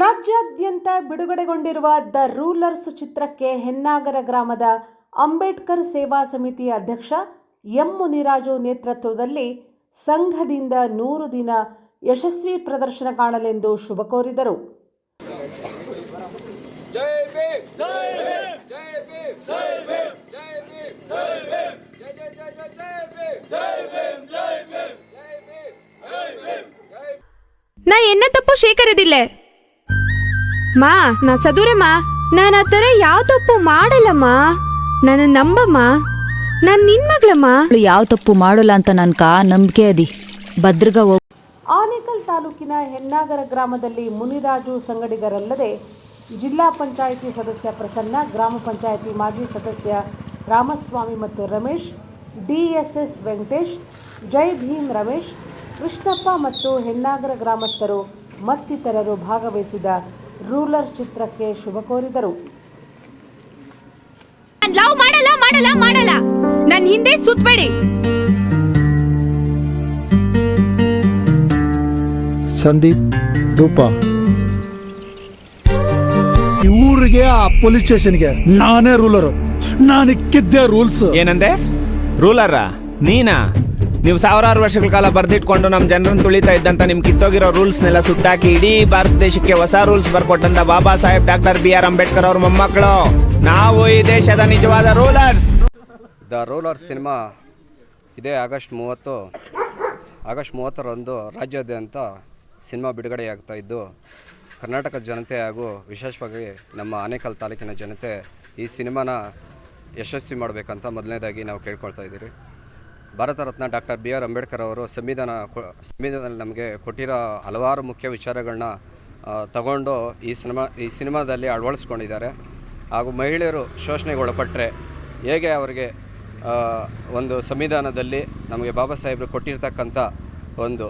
ರಾಜ್ಯಾದ್ಯಂತ ಬಿಡುಗಡೆಗೊಂಡಿರುವ the rulers ಚಿತ್ರಕ್ಕೆ ಹೆನ್ನಾಗರ ಗ್ರಾಮದ ಅಂಬೇಡ್ಕರ್ ಸೇವಾ ಸಮಿತಿಯ ಅಧ್ಯಕ್ಷ ಎಂ ಮುನಿರಾಜು ನೇತೃತ್ವದಲ್ಲಿ ಸಂಘದಿಂದ 100 ದಿನ ಯಶಸ್ವಿ ಪ್ರದರ್ಶನ ಕಾಣಲೆಂದು ಶುಭ ಕೋರಿದರು. ನಾ ಎನ್ನ ತಪ್ಪು ಶೇಖರದಿಲ್ಲೆ ಮಾ, ನಾ ಸದೂರಮ್ಮ, ನಾನು ಆ ಥರ ಯಾವ ತಪ್ಪು ಮಾಡಲ್ಲಮ್ಮ. ನನ್ನ ನಂಬಮ್ಮ, ನಾನು ನಿನ್ ಮಗಳಮ್ಮ. ಯಾವ ತಪ್ಪು ಮಾಡೋಲ್ಲ ಅಂತ ನನ್ಕ ನಂಬಿಕೆ ಅದಿ. ಭದ್ರಗ ಹೋಗ್. ಆನೇಕಲ್ ತಾಲೂಕಿನ ಹೆನ್ನಾಗರ ಗ್ರಾಮದಲ್ಲಿ ಮುನಿರಾಜು ಸಂಗಡಿಗರಲ್ಲದೆ ಜಿಲ್ಲಾ ಪಂಚಾಯಿತಿ ಸದಸ್ಯ ಪ್ರಸನ್ನ, ಗ್ರಾಮ ಪಂಚಾಯಿತಿ ಮಾಜಿ ಸದಸ್ಯ ರಾಮಸ್ವಾಮಿ ಮತ್ತು ರಮೇಶ್, ಡಿಎಸ್ಎಸ್ ವೆಂಕಟೇಶ್, ಜೈ ಭೀಮ್ ರಮೇಶ್, ಕೃಷ್ಣಪ್ಪ ಮತ್ತು ಹೆನ್ನಾಗರ ಗ್ರಾಮಸ್ಥರು ಮತ್ತಿತರರು ಭಾಗವಹಿಸಿದ ರೂಲರ್ ಚಿತ್ರಕ್ಕೆ ಶುಭ ಕೋರಿದರು. ಲವ್ ಮಾಡಲ್ಲ ಮಾಡಲ್ಲ ಮಾಡಲ್ಲ, ನನ್ನ ಹಿಂದೆ ಸುತ್ತಬೇಡಿ. ಸಂದೀಪ್ ರೂಪ ಊರಿಗೆ ಆ ಪೊಲೀಸ್ ಸ್ಟೇಷನ್ಗೆ ನಾನೇ ರೂಲರು. ನಾನು ಇಕ್ಕಿದ್ದೆ ರೂಲ್ಸ್. ಏನಂದೆ? ರೂಲರಾ ನೀನಾ? ನೀವು ಸಾವಿರಾರು ವರ್ಷಗಳ ಕಾಲ ಬರ್ದಿಟ್ಕೊಂಡು ನಮ್ಮ ಜನರನ್ನು ತುಳಿತಾ ಇದ್ದಂತ ನಿಮ್ ಕಿತ್ತೋಗಿರೋ ರೂಲ್ಸ್ನೆಲ್ಲ ಸುಟ್ಟಾಕಿ ಇಡೀ ಭಾರತ ದೇಶಕ್ಕೆ ಹೊಸ rules ಬರ್ಕೊಟ್ಟಂತ Baba Saheb doctor BR Ambedkar ಅವ್ರ ಮೊಮ್ಮಕ್ಕಳು ನಾವು, ಈ ದೇಶದ ನಿಜವಾದ ರೂಲರ್ಸ್. ದ ರೂಲರ್ ಸಿನಿಮಾ ಇದೇ ಆಗಸ್ಟ್ 30ರಂದು ರಾಜ್ಯಾದ್ಯಂತ ಸಿನಿಮಾ ಬಿಡುಗಡೆಯಾಗ್ತಾ ಇದ್ದು, ಕರ್ನಾಟಕದ ಜನತೆ ಹಾಗೂ ವಿಶೇಷವಾಗಿ ನಮ್ಮ ಆನೇಕಲ್ ತಾಲೂಕಿನ ಜನತೆ ಈ ಸಿನಿಮಾನ ಯಶಸ್ವಿ ಮಾಡಬೇಕಂತ ಮೊದಲನೇದಾಗಿ ನಾವು ಕೇಳ್ಕೊಳ್ತಾ ಇದ್ದೀರಿ. ಭಾರತ ರತ್ನ ಡಾಕ್ಟರ್ BR ಅಂಬೇಡ್ಕರ್ ಅವರು ಸಂವಿಧಾನದಲ್ಲಿ ನಮಗೆ ಕೊಟ್ಟಿರೋ ಹಲವಾರು ಮುಖ್ಯ ವಿಚಾರಗಳನ್ನ ತಗೊಂಡು ಈ ಸಿನಿಮಾದಲ್ಲಿ ಅಳವಡಿಸ್ಕೊಂಡಿದ್ದಾರೆ. ಹಾಗೂ ಮಹಿಳೆಯರು ಶೋಷಣೆಗೊಳಪಟ್ಟರೆ ಹೇಗೆ ಅವರಿಗೆ ಒಂದು ಸಂವಿಧಾನದಲ್ಲಿ ನಮಗೆ ಬಾಬಾ ಸಾಹೇಬರು ಕೊಟ್ಟಿರ್ತಕ್ಕಂಥ ಒಂದು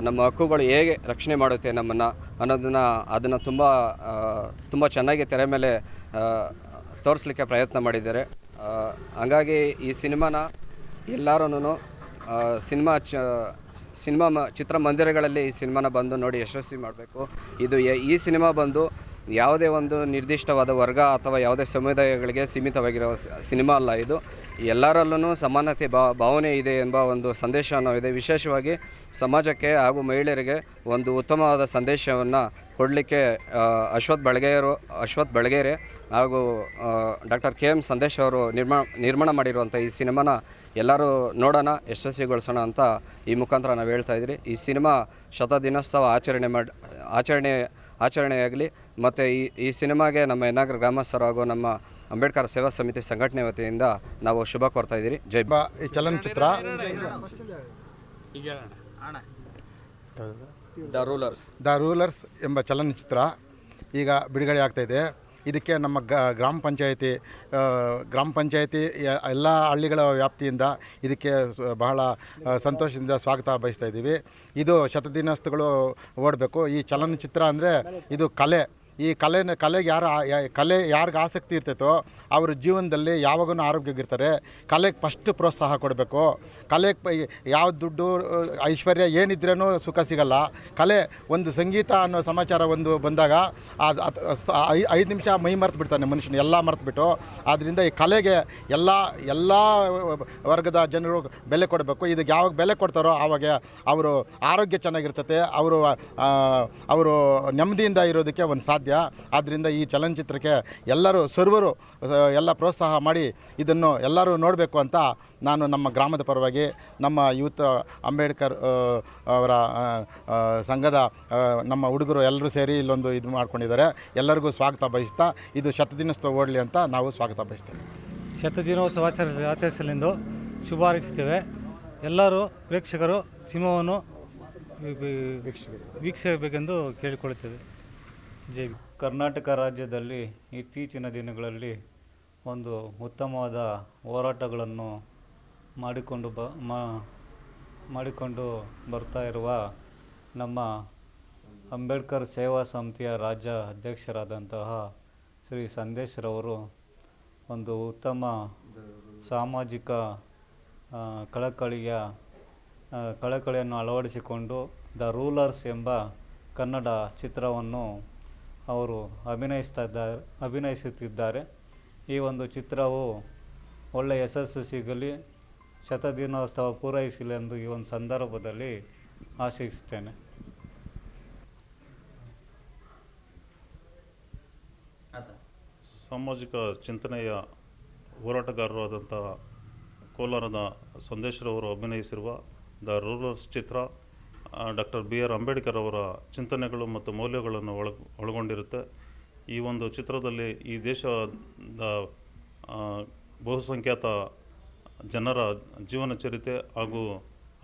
ನಮ್ಮ ಹಕ್ಕುಗಳು ಹೇಗೆ ರಕ್ಷಣೆ ಮಾಡುತ್ತೆ ನಮ್ಮನ್ನು ಅದನ್ನು ತುಂಬ ಚೆನ್ನಾಗಿ ತೆರೆ ಮೇಲೆ ತೋರಿಸಲಿಕ್ಕೆ ಪ್ರಯತ್ನ ಮಾಡಿದ್ದಾರೆ. ಹಾಗಾಗಿ ಈ ಸಿನಿಮಾನ ಎಲ್ಲರೂ ಚಿತ್ರಮಂದಿರಗಳಲ್ಲಿ ಈ ಸಿನಿಮಾನ ಬಂದು ನೋಡಿ ಯಶಸ್ವಿ ಮಾಡಬೇಕು. ಈ ಸಿನಿಮಾ ಬಂದು ಯಾವುದೇ ಒಂದು ನಿರ್ದಿಷ್ಟವಾದ ವರ್ಗ ಅಥವಾ ಯಾವುದೇ ಸಮುದಾಯಗಳಿಗೆ ಸೀಮಿತವಾಗಿರೋ ಸಿನಿಮಾ ಅಲ್ಲ. ಇದು ಎಲ್ಲರಲ್ಲೂ ಸಮಾನತೆ ಭಾವನೆ ಇದೆ ಎಂಬ ಒಂದು ಸಂದೇಶವನ್ನು ಇದೆ. ವಿಶೇಷವಾಗಿ ಸಮಾಜಕ್ಕೆ ಹಾಗೂ ಮಹಿಳೆಯರಿಗೆ ಒಂದು ಉತ್ತಮವಾದ ಸಂದೇಶವನ್ನು ಕೊಡಲಿಕ್ಕೆ ಅಶ್ವಥ್ ಬೆಳಗೇರೆ ಹಾಗೂ ಡಾಕ್ಟರ್ KM ಸಂದೇಶ್ ಅವರು ನಿರ್ಮಾಣ ಮಾಡಿರುವಂಥ ಈ ಸಿನಿಮಾನ ಎಲ್ಲರೂ ನೋಡೋಣ, ಯಶಸ್ವಿಗೊಳಿಸೋಣ ಅಂತ ಈ ಮುಖಾಂತರ ನಾವು ಹೇಳ್ತಾ ಇದ್ದೀರಿ. ಈ ಸಿನಿಮಾ ಶತದಿನೋತ್ಸವ ಆಚರಣೆಯಾಗಲಿ. ಮತ್ತು ಈ ಸಿನಿಮಾಗೆ ನಮ್ಮ ಹೆನ್ನಾಗರ ಗ್ರಾಮಸ್ಥರು ಹಾಗೂ ನಮ್ಮ ಅಂಬೇಡ್ಕರ್ ಸೇವಾ ಸಮಿತಿ ಸಂಘಟನೆ ವತಿಯಿಂದ ನಾವು ಶುಭ ಕೋರ್ತಾ ಇದ್ದೀರಿ. ಜೈ ಬಾ. ಈ ಚಲನಚಿತ್ರ ದ ರೂಲರ್ಸ್ ಎಂಬ ಚಲನಚಿತ್ರ ಈಗ ಬಿಡುಗಡೆ ಆಗ್ತಾಯಿದೆ. ಇದಕ್ಕೆ ನಮ್ಮ ಗ್ರಾಮ ಪಂಚಾಯಿತಿ ಎಲ್ಲ ಹಳ್ಳಿಗಳ ವ್ಯಾಪ್ತಿಯಿಂದ ಇದಕ್ಕೆ ಬಹಳ ಸಂತೋಷದಿಂದ ಸ್ವಾಗತ ಬಯಸ್ತಾ ಇದ್ದೀವಿ. ಇದು ಶತದಿನೋತ್ಸವಗಳು ಓಡಬೇಕು. ಈ ಚಲನಚಿತ್ರ ಅಂದರೆ ಇದು ಕಲೆ. ಈ ಕಲೆಗೆ ಯಾರಿಗೆ ಆಸಕ್ತಿ ಇರ್ತೈತೋ ಅವ್ರ ಜೀವನದಲ್ಲಿ ಯಾವಾಗೂ ಆರೋಗ್ಯವಾಗಿರ್ತಾರೆ. ಕಲೆಗೆ ಫಸ್ಟ್ ಪ್ರೋತ್ಸಾಹ ಕೊಡಬೇಕು. ಕಲೆಗೆ ಯಾವ ದುಡ್ಡು ಐಶ್ವರ್ಯ ಏನಿದ್ರೂ ಸುಖ ಸಿಗಲ್ಲ. ಕಲೆ ಒಂದು ಸಂಗೀತ ಅನ್ನೋ ಸಮಾಚಾರ ಒಂದು ಬಂದಾಗ 5 ನಿಮಿಷ ಮೈ ಮರೆತು ಬಿಡ್ತಾನೆ ಮನುಷ್ಯನ, ಎಲ್ಲ ಮರೆತುಬಿಟ್ಟು. ಆದ್ದರಿಂದ ಈ ಕಲೆಗೆ ಎಲ್ಲ ವರ್ಗದ ಜನರು ಬೆಲೆ ಕೊಡಬೇಕು. ಇದಕ್ಕೆ ಯಾವಾಗ ಬೆಲೆ ಕೊಡ್ತಾರೋ ಆವಾಗ ಅವರು ಆರೋಗ್ಯ ಚೆನ್ನಾಗಿರ್ತದೆ, ಅವರು ನೆಮ್ಮದಿಯಿಂದ ಇರೋದಕ್ಕೆ ಒಂದು ಸಾಧ್ಯ. ಆದ್ದರಿಂದ ಈ ಚಲನಚಿತ್ರಕ್ಕೆ ಎಲ್ಲರೂ ಸರ್ವರು ಎಲ್ಲ ಪ್ರೋತ್ಸಾಹ ಮಾಡಿ ಇದನ್ನು ಎಲ್ಲರೂ ನೋಡಬೇಕು ಅಂತ ನಾನು ನಮ್ಮ ಗ್ರಾಮದ ಪರವಾಗಿ ನಮ್ಮ ಯೂತ್ ಅಂಬೇಡ್ಕರ್ ಅವರ ಸಂಘದ ನಮ್ಮ ಹುಡುಗರು ಎಲ್ಲರೂ ಸೇರಿ ಇಲ್ಲೊಂದು ಇದು ಮಾಡ್ಕೊಂಡಿದ್ದಾರೆ. ಎಲ್ಲರಿಗೂ ಸ್ವಾಗತ ಬಯಸ್ತಾ ಇದು ಶತದಿನೋತ್ಸವ ಓಡಲಿ ಅಂತ ನಾವು ಸ್ವಾಗತ ಬಯಸ್ತೇವೆ. ಶತದಿನೋತ್ಸವ ಆಚರಿಸಲೆಂದು ಶುಭ ಹಾರೈಸುತ್ತೇವೆ. ಎಲ್ಲರೂ ಪ್ರೇಕ್ಷಕರು ಸಿನಿಮಾವನ್ನು ವೀಕ್ಷಿಸಬೇಕೆಂದು ಕೇಳಿಕೊಳ್ಳುತ್ತೇವೆ. ಜೈ. ಕರ್ನಾಟಕ ರಾಜ್ಯದಲ್ಲಿ ಇತ್ತೀಚಿನ ದಿನಗಳಲ್ಲಿ ಒಂದು ಉತ್ತಮವಾದ ಹೋರಾಟಗಳನ್ನು ಮಾಡಿಕೊಂಡು ಬರ್ತಾ ಇರುವ ನಮ್ಮ ಅಂಬೇಡ್ಕರ್ ಸೇವಾ ಸಮಿತಿಯ ರಾಜ್ಯ ಅಧ್ಯಕ್ಷರಾದಂತಹ ಶ್ರೀ ಸಂದೇಶ್ರವರು ಒಂದು ಉತ್ತಮ ಸಾಮಾಜಿಕ ಕಳಕಳಿಯನ್ನು ಅಳವಡಿಸಿಕೊಂಡು ದ ರೂಲರ್ಸ್ ಎಂಬ ಕನ್ನಡ ಚಿತ್ರವನ್ನು ಅವರು ಅಭಿನಯಿಸುತ್ತಿದ್ದಾರೆ. ಈ ಒಂದು ಚಿತ್ರವು ಒಳ್ಳೆಯ ಯಶಸ್ಸು ಸಿಗಲಿ, ಶತದಿನೋತ್ಸವ ಪೂರೈಸಲಿ ಎಂದು ಈ ಒಂದು ಸಂದರ್ಭದಲ್ಲಿ ಆಶಿಸುತ್ತೇನೆ. ಸಾಮಾಜಿಕ ಚಿಂತನೆಯ ಹೋರಾಟಗಾರರಾದಂಥ ಕೋಲಾರದ ಸಂದೇಶ್ರವರು ಅಭಿನಯಿಸಿರುವ ದ ರೂಲರ್ಸ್ ಚಿತ್ರ ಡಾಕ್ಟರ್ BR ಅಂಬೇಡ್ಕರ್ ಅವರ ಚಿಂತನೆಗಳು ಮತ್ತು ಮೌಲ್ಯಗಳನ್ನು ಒಳಗೊಂಡಿರುತ್ತೆ. ಈ ಒಂದು ಚಿತ್ರದಲ್ಲಿ ಈ ದೇಶದ ಬಹುಸಂಖ್ಯಾತ ಜನರ ಜೀವನ ಚರಿತ್ರೆ ಹಾಗೂ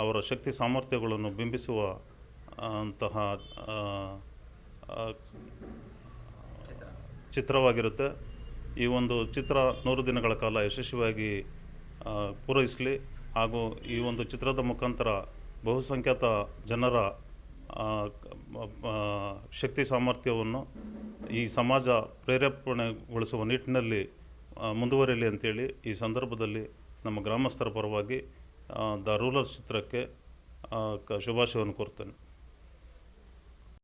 ಅವರ ಶಕ್ತಿ ಸಾಮರ್ಥ್ಯಗಳನ್ನು ಬಿಂಬಿಸುವ ಅಂತಹ ಚಿತ್ರವಾಗಿರುತ್ತೆ. ಈ ಒಂದು ಚಿತ್ರ 100 ದಿನಗಳ ಕಾಲ ಯಶಸ್ವಿಯಾಗಿ ಪೂರೈಸಲಿ ಹಾಗೂ ಈ ಒಂದು ಚಿತ್ರದ ಮುಖಾಂತರ ಬಹುಸಂಖ್ಯಾತ ಜನರ ಶಕ್ತಿ ಸಾಮರ್ಥ್ಯವನ್ನು ಈ ಸಮಾಜ ಪ್ರೇರೇಪಣೆಗೊಳಿಸುವ ನಿಟ್ಟಿನಲ್ಲಿ ಮುಂದುವರಿಯಲಿ ಅಂತೇಳಿ ಈ ಸಂದರ್ಭದಲ್ಲಿ ನಮ್ಮ ಗ್ರಾಮಸ್ಥರ ಪರವಾಗಿ ದ ರೂಲರ್ಸ್ ಚಿತ್ರಕ್ಕೆ ಶುಭಾಶಯವನ್ನು ಕೋರ್ತೇನೆ.